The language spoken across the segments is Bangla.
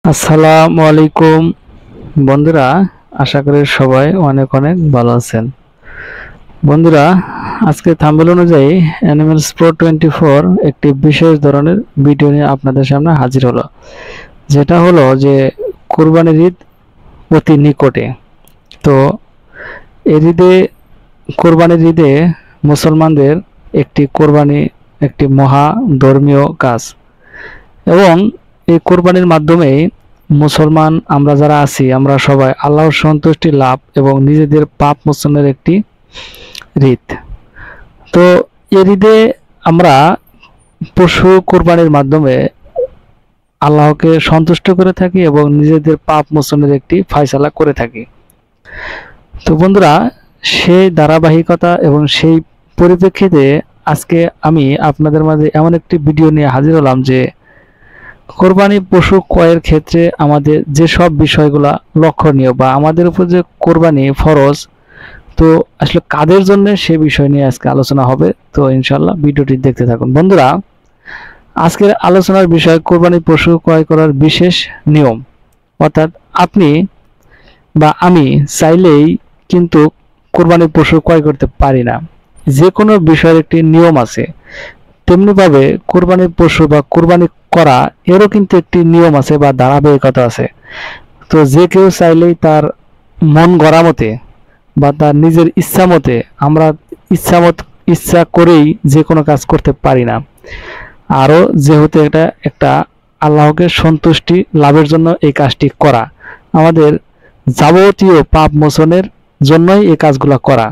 আসসালামু আলাইকুম বন্ধুরা, আশা করি সবাই অনেক অনেক ভালো আছেন। বন্ধুরা, আজকে থাম্বনেল অনুযায়ী অ্যানিমেলস প্রো 24 একটি বিশেষ ধরনের ভিডিও নিয়ে আপনাদের সামনে হাজির হলো, যেটা হলো যে কুরবানির ঈদ অতি নিকটে। তো এই ঈদে, কুরবানির ঈদে মুসলমানদের কোরবানি একটি মহা ধর্মীয় কাজ, এবং এই কোরবানির মাধ্যমে মুসলমান আমরা যারা আছি আমরা সবাই আল্লাহর সন্তুষ্টি লাভ এবং নিজেদের পাপ মোচনের একটি রীত। তো এই ঈদে আমরা পশু কোরবানির মাধ্যমে আল্লাহকে সন্তুষ্ট করে থাকি এবং নিজেদের পাপ মোচনের একটি ফয়সালা করে থাকি। তো বন্ধুরা, সেই ধারাবাহিকতা এবং সেই পরিপ্রেক্ষিতে আজকে আমি আপনাদের মাঝে এমন একটি ভিডিও নিয়ে হাজির হলাম যে কোরবানি পশু ক্রয়ের ক্ষেত্রে আমাদের যেসব বিষয়গুলা লক্ষণীয় বা আমাদের উপর যে কোরবানি ফরজ, তো আসলে কাদের জন্য সে বিষয় নিয়ে আজকে আলোচনা হবে। তো ইনশাআল্লাহ ভিডিওটি দেখতে থাকুন। বন্ধুরা, আজকের আলোচনার বিষয় কোরবানি পশু ক্রয় করার বিশেষ নিয়ম, অর্থাৎ আপনি বা আমি চাইলেই কিন্তু কোরবানি পশু ক্রয় করতে পারি না। যে কোনো বিষয়ের একটি নিয়ম আছে, তেমনিভাবে কোরবানির পশু বা কোরবানি করা এরও কিন্তু একটি নিয়ম আছে বা ধারাবাহিকতা আছে। তো যে কেউ চাইলেই তার মন গড়া মতে বা তার নিজের ইচ্ছা মতে আমরা ইচ্ছা করেই যে কোনো কাজ করতে পারি না। আরও যেহেতু এটা একটা আল্লাহকে সন্তুষ্টি লাভের জন্য এই কাজটি করা, আমাদের যাবতীয় পাপ মোচনের জন্যই এই কাজগুলো করা।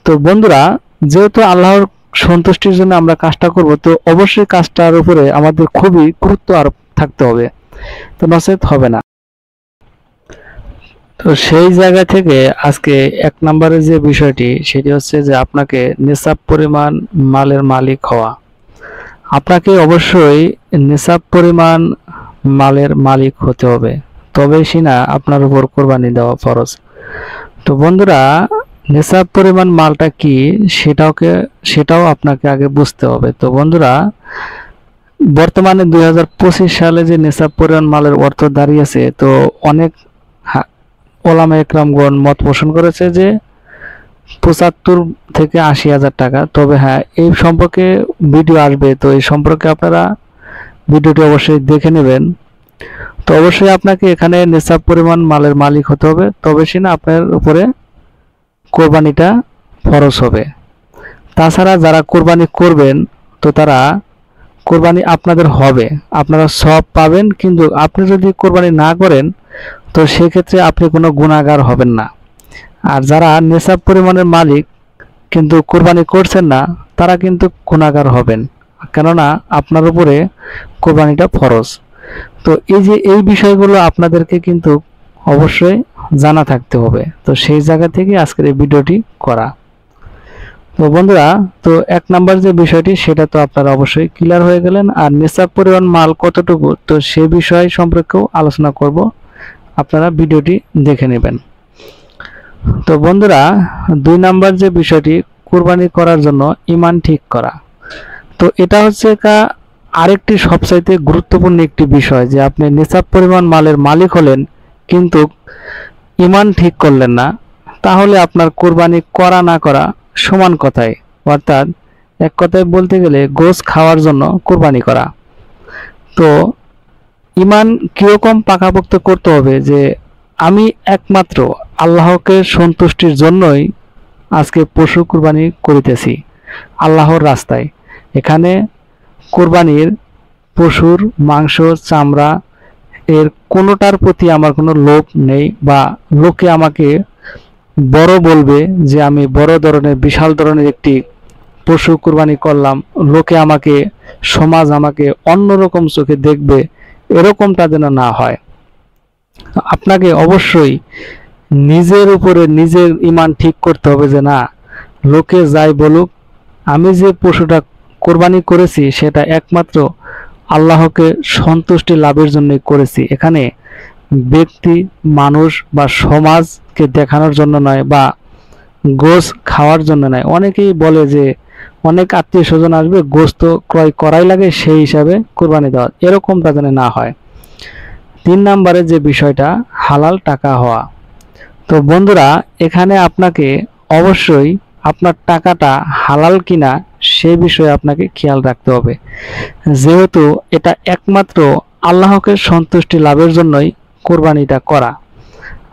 তো বন্ধুরা, যেহেতু আল্লাহর সন্তুষ্টির জন্য আমরা কাজটা করব, তো অবশ্যই কাজটার উপরে আমাদের খুবই গুরুত্ব আরোপ থাকতে হবে, তো নচেত হবে না। তো সেই জায়গা থেকে আজকে এক নম্বরের যে বিষয়টি, সেটি হচ্ছে যে আপনাকে নিসাব পরিমাণ মালের মালিক হওয়া। আপনাকে অবশ্যই নিসাব পরিমাণ মালের মালিক হতে হবে, তবেই সিনা আপনার উপর কোরবানি দেওয়া ফরজ। তো বন্ধুরা, নিসাব পরিমাণ মালটা কি সেটাও আপনাকে আগে বুঝতে হবে। তো বন্ধুরা, বর্তমানে 2025 সালে যে নিসাব পরিমাণ মালের অর্থ দাঁড়িয়েছে, তো অনেক ওলামা একরামগণ মত পোষণ করেছে যে 75 থেকে 80,000 টাকা। তবে হ্যাঁ, এই সম্পর্কে ভিডিও আসবে, তো এই সম্পর্কে আপনারা ভিডিওটি অবশ্যই দেখে নেবেন। তো অবশ্যই আপনাকে এখানে নিসাব পরিমাণ মালের মালিক হতে হবে, তবে সিনা আপনার উপরে কোরবানিটা ফরজ হবে। তাছাড়া যারা কোরবানি করবেন, তো তারা কোরবানি আপনাদের হবে, আপনারা সব পাবেন, কিন্তু আপনি যদি কোরবানি না করেন তো সেক্ষেত্রে আপনি কোনো গুনাহগার হবেন না। আর যারা নিসাব পরিমাণের মালিক কিন্তু কোরবানি করছেন না, তারা কিন্তু গুনাহগার হবেন, কেননা আপনার উপরে কোরবানিটা ফরজ। তো এই বিষয়গুলো আপনাদেরকে কিন্তু অবশ্যই জানা থাকতে হবে। তো সেই জায়গা থেকে আজকের এই ভিডিওটি করা। তো বন্ধুরা, তো এক নাম্বার যে বিষয়টি সেটা তো আপনারা অবশ্যই ক্লিয়ার হয়ে গেলেন। আর নিসাব পরিমাণ মাল কতটুকু, তো সে বিষয় সম্পর্কেও আলোচনা করব, আপনারা ভিডিওটি দেখে নেবেন। তো বন্ধুরা, 2 নাম্বার যে বিষয়টি, কুরবানি করার জন্য ঈমান ঠিক করা। তো এটা হচ্ছে আরেকটি সবচাইতে গুরুত্বপূর্ণ একটি বিষয়, যে আপনি নিসাব পরিমাণ মালের মালিক হলেন কিন্তু ঈমান ঠিক করলেন না, তাহলে আপনার কুরবানি করা না করা সমান কথাই। অর্থাৎ এক কথায় বলতে গেলে গোশ খাওয়ার জন্য কুরবানি করা। তো ঈমান কিরকম পাকাপোক্ত করতে হবে, যে আমি একমাত্র আল্লাহকে সন্তুষ্টির জন্যই আজকে পশু কুরবানি করিতেছি আল্লাহর রাস্তায়। এখানে কুরবানির পশুর মাংস, চামড়া এর কোনোটার প্রতি আমার কোনো লোভ নেই, বা লোকে আমাকে বড় বলবে যে আমি বড় ধরনের বিশাল ধরনের একটি পশু কুরবানি করলাম, লোকে আমাকে, সমাজ আমাকে অন্যরকম চোখে দেখবে, এরকমটা যেন না হয়। আপনাকে অবশ্যই নিজের উপরে নিজের ঈমান ঠিক করতে হবে, যে না, লোকে যাই বলুক, আমি যে পশুটা কোরবানি করেছি সেটা একমাত্র আল্লাহকে সন্তুষ্টি লাভের জন্যই করেছি। এখানে ব্যক্তি, মানুষ বা সমাজকে দেখানোর জন্য নয়, বা গোশ খাওয়ার জন্য নয়। অনেকেই বলে যে অনেক আত্মীয় স্বজন আসবে, গোশ তো ক্রয় করাই লাগে, সেই হিসাবে কোরবানি দেওয়া, এরকমটা যেন না হয়। 3 নম্বরে যে বিষয়টা হালাল টাকা হওয়া। তো বন্ধুরা, এখানে আপনাকে অবশ্যই আপনার টাকাটা হালাল কিনা সে বিষয়ে আপনাকে খেয়াল রাখতে হবে, যেহেতু এটা একমাত্র আল্লাহকে সন্তুষ্টি লাভের জন্যই কোরবানিটা করা।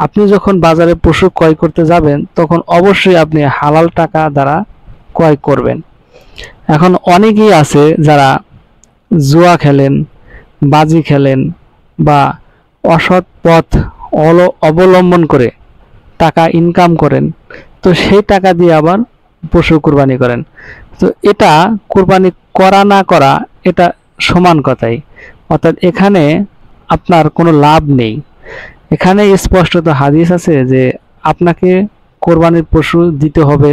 আপনি যখন বাজারে পশু ক্রয় করতে যাবেন তখন অবশ্যই আপনি হালাল টাকা দ্বারা ক্রয় করবেন। এখন অনেকেই আছে যারা জুয়া খেলেন, বাজি খেলেন বা অসৎ পথ অবলম্বন করে টাকা ইনকাম করেন, তো সেই টাকা দিয়ে আবার পশু কুরবানি করেন। তো এটা কুরবানি করা না করা এটা সমান কথাই, অর্থাৎ এখানে আপনার কোনো লাভ নেই। এখানে স্পষ্টত হাদিস আছে যে আপনাকে কোরবানির পশু দিতে হবে,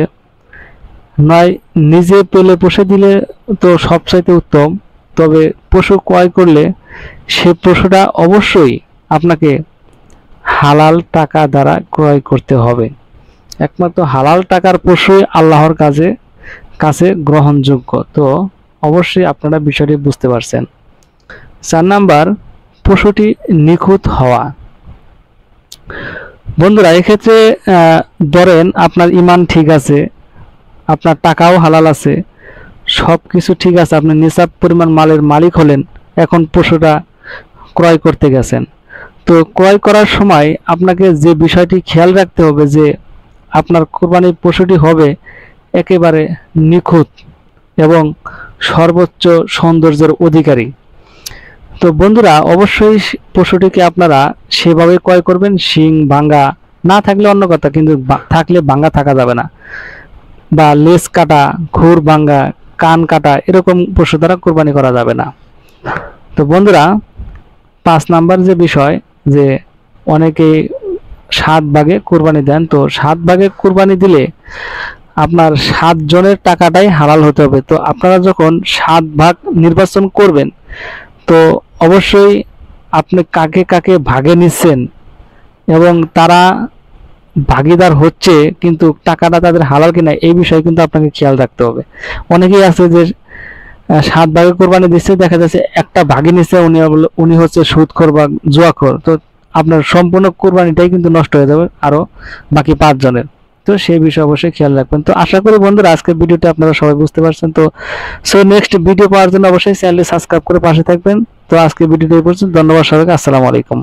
নয় নিজে পেলে পুষে দিলে তো সবচাইতে উত্তম, তবে পশু ক্রয় করলে সে পশুটা অবশ্যই আপনাকে হালাল টাকা দ্বারা ক্রয় করতে হবে। একমাত্র হালাল টাকার পশুই আল্লাহর কাছে গ্রহণযোগ্য। তো অবশ্যই আপনারা বিষয়টি বুঝতে পারছেন। 4 নাম্বার, পশুটি নিখুঁত হওয়া। বন্ধুরা, এক্ষেত্রে ধরেন আপনার ঈমান ঠিক আছে, আপনার টাকাও হালাল আছে, সব কিছু ঠিক আছে, আপনি নিসাব পরিমাণ মালের মালিক হলেন, এখন পশুটা ক্রয় করতে গেছেন। তো ক্রয় করার সময় আপনাকে যে বিষয়টি খেয়াল রাখতে হবে যে আপনার কোরবানির পশুটি হবে একেবারে নিখুঁত এবং সর্বোচ্চ সৌন্দর্যের অধিকারী। তো বন্ধুরা, অবশ্যই পশুটিকে আপনারা সেভাবে ক্রয় করবেন। শিং ভাঙ্গা না থাকলে অন্য কথা, কিন্তু থাকলে ভাঙ্গা থাকা যাবে না, বা লেজ কাটা, খুর ভাঙ্গা, কান কাটা এরকম পশু দ্বারা কোরবানি করা যাবে না। তো বন্ধুরা, 5 নাম্বার যে বিষয় যে অনেকে 7 ভাগে কোরবানি দেন, তো 7 ভাগে কোরবানি দিলে আপনার 7 জনের টাকাটাই হালাল হতে হবে। তো আপনারা যখন 7 ভাগ নির্বাচন করবেন, তো অবশ্যই আপনি কাকে কাকে ভাগে নিচ্ছেন এবং তারা ভাগিদার হচ্ছে কিন্তু টাকাটা তাদের হালাল কিনা এই বিষয়ে কিন্তু আপনাকে খেয়াল রাখতে হবে। অনেকেই আছে যে 7 ভাগে কোরবানি দিচ্ছে, দেখা যাচ্ছে একটা ভাগে নিচ্ছে, উনি হচ্ছে সুদখোর বা জুয়াখোর, তো আপনার সম্পূর্ণ কোরবানিটাই কিন্তু নষ্ট হয়ে যাবে আরো বাকি 5 জনের। তো সেই বিষয়ে অবশ্যই খেয়াল রাখবেন। তো আশা করি বন্ধুরা আজকের ভিডিওটা আপনারা সবাই বুঝতে পারছেন। তো নেক্সট ভিডিও পাওয়ার জন্য অবশ্যই চ্যানেলটি সাবস্ক্রাইব করে পাশে থাকবেন। তো আজকের ভিডিওটা এই পর্যন্ত। ধন্যবাদ সবাইকে। আসসালামু আলাইকুম।